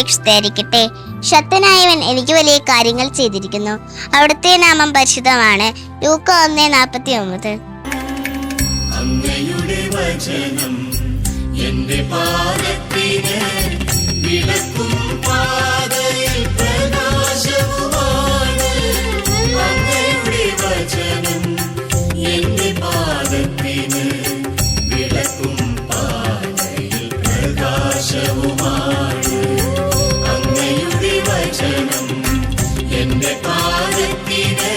വിശുദ്ധീകരിക്കട്ടെ. ശക്തനായവൻ എനിക്ക് വലിയ കാര്യങ്ങൾ ചെയ്തിരിക്കുന്നു. അവിടുത്തെ നാമം പരിശുദ്ധമാണ്. ലൂക്ക 1:49. അങ്ങയുടെ വചനം എന്റെ പാദത്തിന് വിളക്കും പാതയിൽ പ്രകാശവുമാണ്. അങ്ങയുടെ വചനം എന്റെ പാദത്തിന് വിളക്കും പാതയിൽ പ്രകാശവുമാണ്. അങ്ങയുടെ വചനം എന്റെ പാദത്തിന്